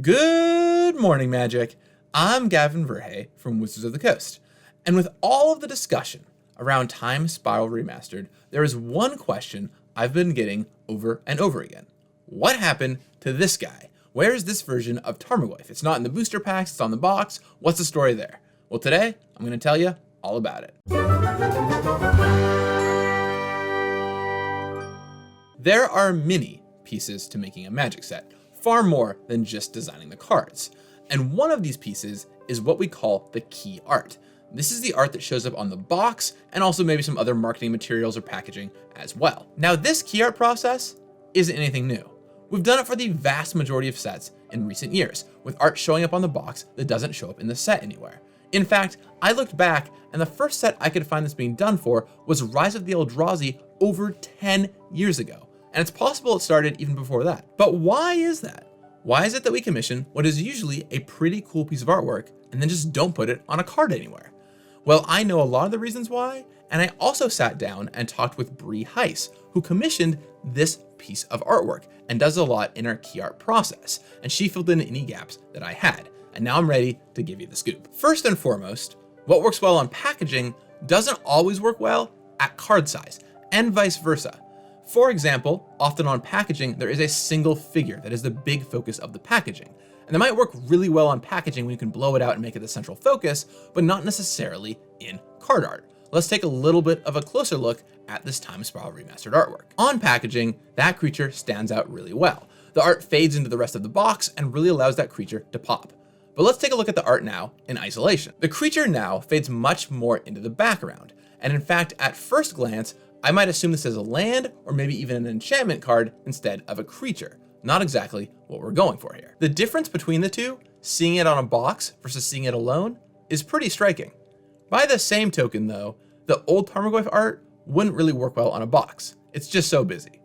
Good morning, Magic. I'm Gavin Verhey from Wizards of the Coast. And with all of the discussion around Time Spiral Remastered, there is one question I've been getting over and over again. What happened to this guy? Where is this version of Tarmogoyf? It's not in the booster packs, it's on the box. What's the story there? Well, today, I'm going to tell you all about it. There are many pieces to making a Magic set, far more than just designing the cards. And one of these pieces is what we call the key art. This is the art that shows up on the box and also maybe some other marketing materials or packaging as well. Now, this key art process isn't anything new. We've done it for the vast majority of sets in recent years, with art showing up on the box that doesn't show up in the set anywhere. In fact, I looked back and the first set I could find this being done for was Rise of the Eldrazi over 10 years ago. And it's possible it started even before that. But why is that? Why is it that we commission what is usually a pretty cool piece of artwork and then just don't put it on a card anywhere? Well, I know a lot of the reasons why, and I also sat down and talked with Bree Heiss, who commissioned this piece of artwork and does a lot in our key art process, and she filled in any gaps that I had. And now I'm ready to give you the scoop. First and foremost, what works well on packaging doesn't always work well at card size, and vice versa. For example, often on packaging, there is a single figure that is the big focus of the packaging. And that might work really well on packaging when you can blow it out and make it the central focus, but not necessarily in card art. Let's take a little bit of a closer look at this Time Spiral Remastered artwork. On packaging, that creature stands out really well. The art fades into the rest of the box and really allows that creature to pop. But let's take a look at the art now in isolation. The creature now fades much more into the background. And in fact, at first glance, I might assume this is a land or maybe even an enchantment card instead of a creature. Not exactly what we're going for here. The difference between the two, seeing it on a box versus seeing it alone, is pretty striking. By the same token though, the old Tarmogoyf art wouldn't really work well on a box. It's just so busy.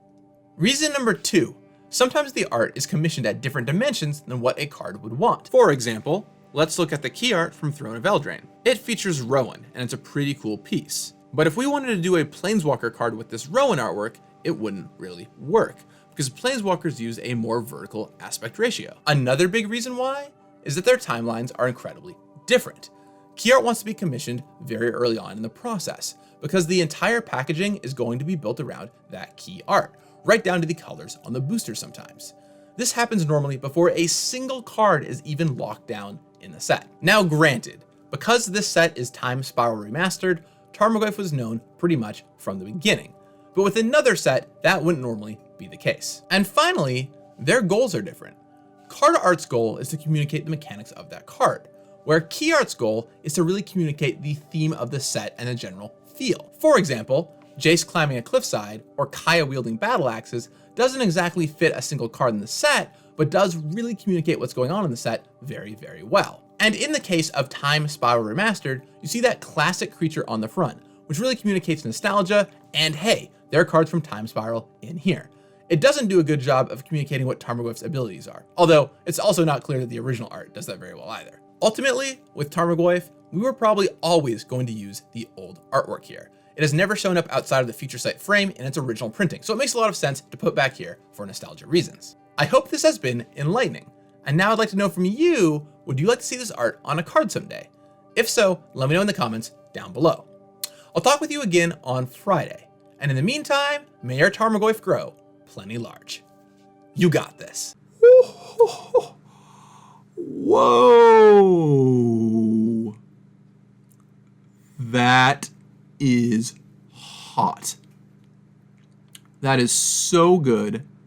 Reason number two, sometimes the art is commissioned at different dimensions than what a card would want. For example, let's look at the key art from Throne of Eldraine. It features Rowan, and it's a pretty cool piece. But if we wanted to do a Planeswalker card with this Rowan artwork, it wouldn't really work, because Planeswalkers use a more vertical aspect ratio. Another big reason why is that their timelines are incredibly different. Key art wants to be commissioned very early on in the process, because the entire packaging is going to be built around that key art, right down to the colors on the booster sometimes. This happens normally before a single card is even locked down in the set. Now granted, because this set is Time Spiral Remastered, Tarmogoyf was known pretty much from the beginning, but with another set, that wouldn't normally be the case. And finally, their goals are different. Card art's goal is to communicate the mechanics of that card, where key art's goal is to really communicate the theme of the set and the general feel. For example, Jace climbing a cliffside or Kaya wielding battle axes doesn't exactly fit a single card in the set, but does really communicate what's going on in the set very, very well. And in the case of Time Spiral Remastered, you see that classic creature on the front, which really communicates nostalgia and hey, there are cards from Time Spiral in here. It doesn't do a good job of communicating what Tarmogoyf's abilities are, although it's also not clear that the original art does that very well either. Ultimately, with Tarmogoyf, we were probably always going to use the old artwork here. It has never shown up outside of the Future Sight frame in its original printing, so it makes a lot of sense to put back here for nostalgia reasons. I hope this has been enlightening. And now I'd like to know from you, would you like to see this art on a card someday? If so, let me know in the comments down below. I'll talk with you again on Friday. And in the meantime, may your Tarmogoyf grow plenty large. You got this. Whoa. That is hot. That is so good.